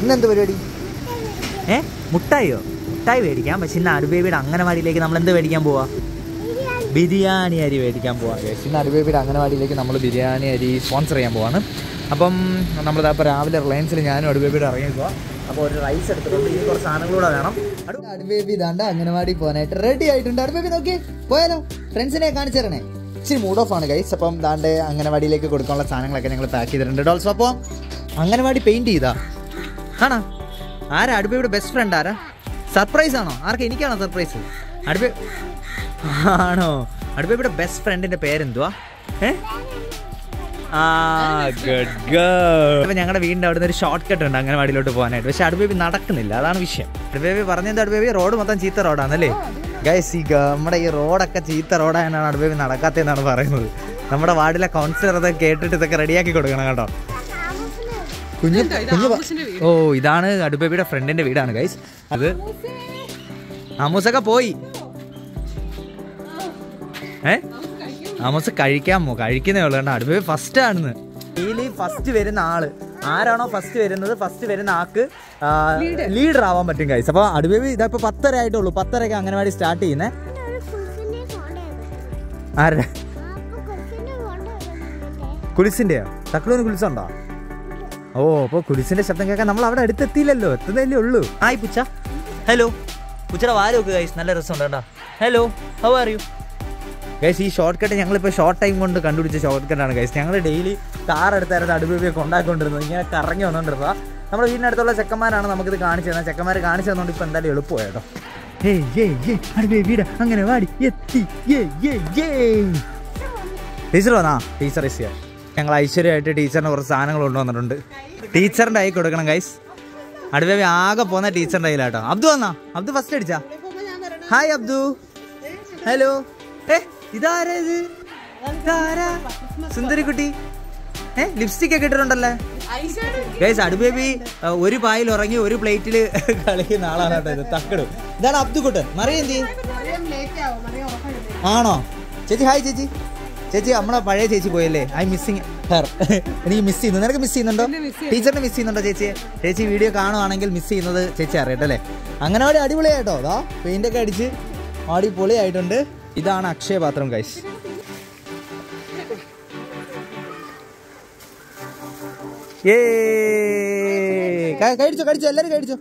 ഇന്നെന്ത് പരിപാടി? മുട്ടായിയോ? മുട്ടായി മേടിക്കാം. പക്ഷെ ഇന്ന് അടുബേബിയുടെ അംഗനവാടിയിലേക്ക് നമ്മൾ എന്ത് മേടിക്കാൻ പോവാ? ബിരിയാണി അരി മേടിക്കാൻ പോവാം. ഇന്ന് അടുബേബിയുടെ അംഗനവാടിയിലേക്ക് നമ്മൾ ബിരിയാണി അരി സ്പോൺസർ ചെയ്യാൻ പോവാണ്. അപ്പം നമ്മളിതപ്പോൾ രാവിലെ റിലയൻസിൽ ഞാനും അടുബേബിയുടെ ഇറങ്ങിക്കുക. അപ്പോൾ ഒരു റൈസ് എടുത്തിട്ടുണ്ട്. ഇനി കുറച്ച് സാധനങ്ങളൂടെ വേണം. അടുബേബി ഇതാണ്ട് അംഗനവാടി പോകാനായിട്ട് റെഡി ആയിട്ടുണ്ട്. അടുബേബി നോക്കി പോയാലോ? ഫ്രണ്ട്സിനെ കാണിച്ചു തരണേ. ഇച്ചിരി മൂഡ് ഓഫ് ആണ് ഗൈസ്. അപ്പം ദാണ്ട് അംഗനവാടിയിലേക്ക് കൊടുക്കാനുള്ള സാധനങ്ങളൊക്കെ ഞങ്ങൾ പാക്ക് ചെയ്തിട്ടുണ്ട്. ഡോൾസ് അപ്പോൾ അംഗനവാടി പെയിൻറ്റ് ചെയ്താ ആണോ? ആരാ അടുബേബിയുടെ ബെസ്റ്റ് ഫ്രണ്ട്? ആരാ? സർപ്രൈസ് ആണോ? ആർക്ക്? എനിക്കാണോ സർപ്രൈസ്? അടുബേ ആണോ? അടുബേബിയുടെ ബെസ്റ്റ് ഫ്രണ്ടിന്റെ പേരെന്തുവാ? Good girl. അപ്പൊ ഞങ്ങളുടെ വീടിന്റെ അവിടെ നിന്ന് ഒരു ഷോർട്ട് കട്ട് ഉണ്ട് അംഗനവാടിയിലോട്ട് പോകാനായിട്ട്. പക്ഷെ അടുബേബി നടക്കുന്നില്ല, അതാണ് വിഷയം. അടുബേബി പറഞ്ഞത് അടുബേബി റോഡ് മൊത്തം ചീത്ത റോഡാണല്ലേ ഗൈസ്. ഈ നമ്മുടെ ഈ റോഡൊക്കെ ചീത്ത റോഡായതാണ് അടുബേബി നടക്കാത്തതെന്നാണ് പറയുന്നത്. നമ്മുടെ വാർഡിലെ കൗൺസിലർ അതൊക്കെ കേട്ടിട്ട് ഇതൊക്കെ റെഡിയാക്കി കൊടുക്കണം കേട്ടോ. കുഞ്ഞു ഓ ഇതാണ് അടുബേബിയുടെ ഫ്രണ്ടിന്റെ വീടാണ് ഗൈസ്. അത് ആമൂസൊക്കെ പോയി. ആമോസ് കഴിക്കാമോ? കഴിക്കുന്നേ ഉള്ളൂ കേട്ടോ. അടുബേബി ഫസ്റ്റ് ആണെന്ന്. ഡെയിലി ഫസ്റ്റ് വരുന്ന ആള് ആരാണോ ഫസ്റ്റ് വരുന്നത്, ഫസ്റ്റ് വരുന്ന ആൾക്ക് ലീഡർ ആവാൻ പറ്റും ഗൈസ്. അപ്പൊ അടുബേബി ഇതപ്പോ 10:30 ആയിട്ടുള്ളൂ. 10:30 അംഗനവാടി സ്റ്റാർട്ട് ചെയ്യുന്നേ. ആരുടെ? കുലിസിന്റെയോ? തക്കളൂന് കുലിസുണ്ടോ? ഓ അപ്പൊ കുലിസിന്റെ ശബ്ദം കേൾക്കാൻ നമ്മൾ അവിടെ അടുത്തെത്തിയില്ലല്ലോ. എത്തുന്നതല്ലേ ഉള്ളൂ. ഹായ് പുച്ച. ഹലോ. പുച്ചയുടെ വാല് നോക്ക് ഗൈസ്, നല്ല രസമുണ്ട് കേട്ടോ. Hello, how are you guys? ഈ ഷോർട്ട് കട്ട് ഞങ്ങളിപ്പോൾ ഷോർട്ട് ടൈം കൊണ്ട് കണ്ടുപിടിച്ച ഷോർട്ട് കട്ടാണ് ഗൈസ്. ഞങ്ങൾ ഡെയിലി കാർ എടുത്തായിരുന്നു അടുബേബിയൊക്കെ ഉണ്ടാക്കിക്കൊണ്ടിരുന്നത്. ഇങ്ങനെ കറങ്ങി വന്നുകൊണ്ടിരുന്നതാ. നമ്മുടെ വീടിനടുത്തുള്ള ചെക്കന്മാരാണ് നമുക്കിത് കാണിച്ചു തന്നത്. ചെക്കന്മാർ കാണിച്ചു തന്നുകൊണ്ട് ഇപ്പോൾ എന്തായാലും എളുപ്പമായി കേട്ടോ. അടുബേബിയുടെ അംഗനവാടി എത്തി. ടീച്ചർ വന്നാ? ടീച്ചർ എത്തിയ ഞങ്ങൾ ഐശ്വര്യമായിട്ട് ടീച്ചറിന് കുറച്ച് സാധനങ്ങൾ കൊണ്ടുവന്നിട്ടുണ്ട്. ടീച്ചറിൻ്റെ കൈ കൊടുക്കണം ഗൈസ്. അടുബേബി ആകെ പോകുന്ന ടീച്ചറിൻ്റെ കയ്യിലാട്ടോ. അബ്ദു വന്നാ? അബ്ദു ഫസ്റ്റ് അടിച്ചാ? ഹായ് അബ്ദു. ഹലോ. ഇതാരാ ഇത്? സുന്ദരിക്കുട്ടി. ലിപ്സ്റ്റിക് ഒക്കെ ഇട്ടിട്ടുണ്ടല്ലേ ഗൈസ്. അടുബേബി ഒരു പായിൽ ഉറങ്ങി ഒരു പ്ലേറ്റിൽ കളിക്കുന്ന ആളാണ് കേട്ടോ ഇത്. തക്കടും. ഇതാണ് അബ്ദുക്കുട്ടൻ. മറിയ എന്തി ആണോ? ചേച്ചി ഹായ് ചേച്ചി. ചേച്ചി നമ്മളെ പഴയ ചേച്ചി പോയല്ലേ? I missing her. എനിക്ക് മിസ് ചെയ്യുന്നു. നിനക്ക് മിസ് ചെയ്യുന്നുണ്ടോ? ടീച്ചറിനെ മിസ് ചെയ്യുന്നുണ്ടോ ചേച്ചിയെ? ചേച്ചി വീഡിയോ കാണുവാണെങ്കിൽ മിസ് ചെയ്യുന്നത് ചേച്ചി അറിയട്ടല്ലേ. അങ്ങനെ അടിപൊളിയായിട്ടോ. അതാ പെയിൻ്റൊക്കെ അടിച്ച് അടിപൊളിയായിട്ടുണ്ട്. ഇതാണ് അക്ഷയപാത്രം ഗൈസ്. കഴിച്ചോ എല്ലാരും കഴിച്ചോ.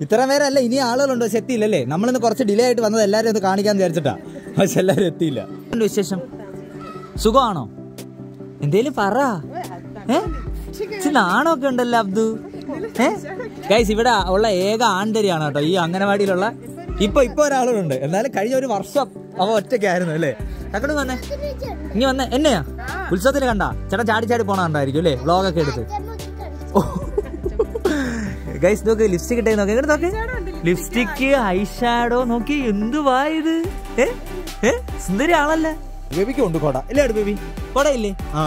ഇത്ര നേരമല്ല, ഇനി ആളുകളുണ്ടോ? പക്ഷെ എത്തിയില്ലല്ലേ. നമ്മളിന്ന് കുറച്ച് ഡിലേ ആയിട്ട് വന്നത് എല്ലാവരും ഒന്ന് കാണിക്കാന്ന് വിചാരിച്ചിട്ടാ. പക്ഷെ എല്ലാവരും എത്തിയില്ല. വിശേഷം സുഖമാണോ? എന്തേലും പറ. നാണൊക്കെ ഉണ്ടല്ലോ അബ്ദു. ഗൈസ് ഇവിടെ ഉള്ള ഏക ആണ്ടരിയാണ് കേട്ടോ ഈ അംഗനവാടിയിലുള്ള. ഇപ്പൊ ഒരാളുണ്ട്. എന്നാലും കഴിഞ്ഞ ഒരു വർഷം അവ ഒറ്റയ്ക്കായിരുന്നു അല്ലേ. തക്കട് വന്നേ, ഇനി വന്നേ. എന്നെയാ ഉത്സവത്തിന് കണ്ടാ? ചേട്ടാ ചാടി പോണണ്ടായിരിക്കും അല്ലേ വ്ളോഗൊക്കെ എടുത്ത്. ഗൈസ് നോക്ക് ലിപ്സ്റ്റിക് ഇട്ടേ നോക്കി. എങ്ങനെ നോക്കി? ലിപ്സ്റ്റിക്ക്, ഐഷാഡോ നോക്കി. എന്തുവാ ഇത്? സുന്ദരി ആളല്ലേ. ബേബിക്ക് ഉണ്ട് കൊട ഇല്ലേ? ബേബി കൊട ഇല്ലേ? ആ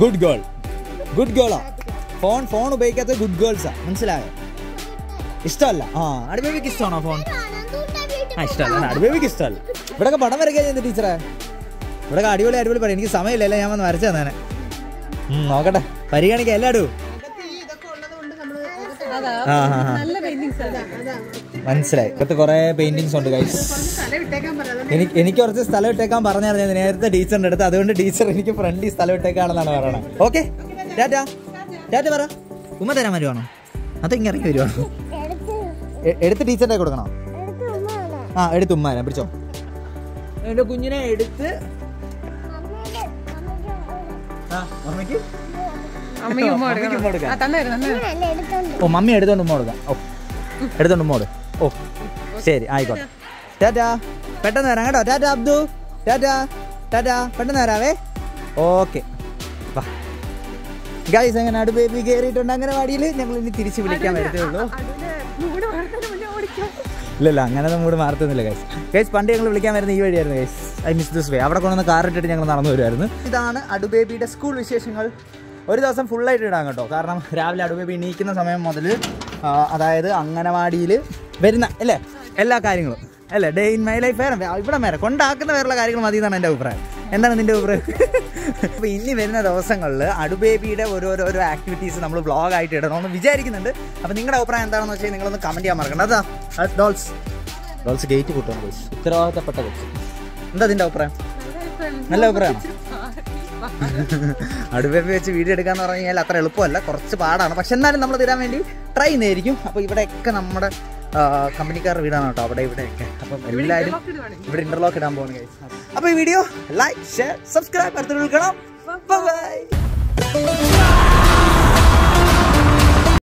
ഗുഡ് ഗേൾ. ഗുഡ് ഗേളാ. ഫോൺ ഉപയോഗിക്കാത്ത ഗുഡ് ഗേൾസാ. മനസ്സിലായോ? ഇഷ്ടമല്ല. അടുബേബിക്ക് ഇഷ്ടമാണോ ഫോൺ? ഇഷ്ടമല്ല. അടുബേബിക്ക് ഇഷ്ടമല്ല. ഇവിടെയൊക്കെ പടം വരയ്ക്കാൻ ചെയ്യുന്നത് ടീച്ചറെ. ഇവിടെയൊക്കെ അടിപൊളി പറയും. എനിക്ക് സമയമില്ലല്ലേ, ഞാൻ വന്ന് വരച്ചു തന്നെ. നോക്കട്ടെ, പരിഗണിക്കാം എല്ലാടും. മനസ്സിലായി. ഇപ്പത്തെ കുറെ പെയിന്റിങ്സ് ഉണ്ട് ഗൈസ്. എനിക്ക് കുറച്ച് സ്ഥലം ഇട്ടേക്കാൻ പറഞ്ഞായിരുന്നു ഞാൻ നേരത്തെ ടീച്ചറിന്റെ അടുത്ത്. അതുകൊണ്ട് ടീച്ചർ എനിക്ക് ഫ്രണ്ട്ലി സ്ഥലം ഇട്ടേക്കാണെന്നാണ് പറയണത്. ഓക്കെ ടാറ്റ പറ. ഉമ്മ തരാൻ വരുവാണോ? അത് ഇങ്ങനെ ഇറങ്ങി വരുവാണോ? എടുത്ത് ടീച്ചറിന്റെ കൊടുക്കണോ? എടുത്ത് ഉമ്മ തരാം. പിടിച്ചോ. എന്റെ കുഞ്ഞിനെ എടുത്ത് മമ്മിക്ക് മമ്മി എടുത്തോണ്ട് ഉമ്മ കൊടുക്കാം. എടുത്തോണ്ട് ഉമ്മ കൊടുക്കും. ശരി ആയിക്കോട്ടെ. ടാറ്റാ. പെട്ടെന്ന് വരാം കേട്ടോ. ടാറ്റ അബ്ദു. ടാറ്റാ പെട്ടെന്ന് വരാവേ. Okay guys. അങ്ങനെ അടുബേബി കയറിയിട്ടുണ്ട് അംഗനവാടിയിൽ. ഞങ്ങൾ ഇനി തിരിച്ച് വിളിക്കാൻ വരത്തേ ഉള്ളൂ. ഇല്ല അങ്ങനെ മൂട് മാറത്തൊന്നുമില്ല ഗൈസ്. പണ്ട് ഞങ്ങൾ വിളിക്കാൻ വരുന്ന ഈ വഴിയായിരുന്നു guys. I miss this way. അവിടെ കൊണ്ടുവന്ന് കാർ ഇട്ടിട്ട് ഞങ്ങൾ നടന്നു വരുമായിരുന്നു. ഇതാണ് അടുബേബിയുടെ സ്കൂൾ വിശേഷങ്ങൾ. ഒരു ദിവസം ഫുള്ളായിട്ട് ഇടാൻ കേട്ടോ. കാരണം രാവിലെ അടുബേബി എണീക്കുന്ന സമയം മുതൽ, അതായത് അംഗനവാടിയിൽ വരുന്ന എല്ലാ കാര്യങ്ങളും അല്ലേ, ഡേ ഇൻ മൈ ലൈഫ് ഇവിടെ വരെ കൊണ്ടാക്കുന്ന വേറുള്ള കാര്യങ്ങൾ മതി എന്നാണ് എൻ്റെ അഭിപ്രായം. എന്താണ് നിന്റെ അഭിപ്രായം? അപ്പോൾ ഇനി വരുന്ന ദിവസങ്ങളിൽ അടുബേബിയുടെ ഓരോരോ ആക്ടിവിറ്റീസ് നമ്മൾ വ്ളോഗായിട്ട് ഇടണമെന്ന് വിചാരിക്കുന്നുണ്ട്. അപ്പോൾ നിങ്ങളുടെ അഭിപ്രായം എന്താണെന്ന് വെച്ചാൽ നിങ്ങളൊന്ന് കമൻറ്റ് ചെയ്യാൻ മറക്കണം. അതാ ഡോൾസ് ഗേറ്റ് കൂട്ടണം. ഉത്തരവാദിത്തപ്പെട്ട കൊച്ച്. എന്താ അതിൻ്റെ അഭിപ്രായം? നല്ല അഭിപ്രായമാണ്. അടുബേബി വെച്ച് വീഡിയോ എടുക്കാന്ന് പറഞ്ഞു കഴിഞ്ഞാൽ അത്ര എളുപ്പമല്ല, കുറച്ച് പാടാണ്. പക്ഷെ എന്നാലും നമ്മൾ തരാൻ വേണ്ടി ട്രൈ ചെയ്യുന്നതായിരിക്കും. അപ്പോൾ ഇവിടെയൊക്കെ നമ്മുടെ കമ്പനിക്കാരുടെ വീടാണ് കേട്ടോ, അവിടെ ഇവിടെയൊക്കെ. അപ്പം എല്ലാവരും ഇവിടെ ഇന്റർലോക്ക് ഇടാൻ പോകുന്നു ഗൈസ്. അപ്പോൾ ഈ വീഡിയോ ലൈക്ക്, ഷെയർ, സബ്സ്ക്രൈബ് അടുത്ത് വിളിക്കണം. ബൈ.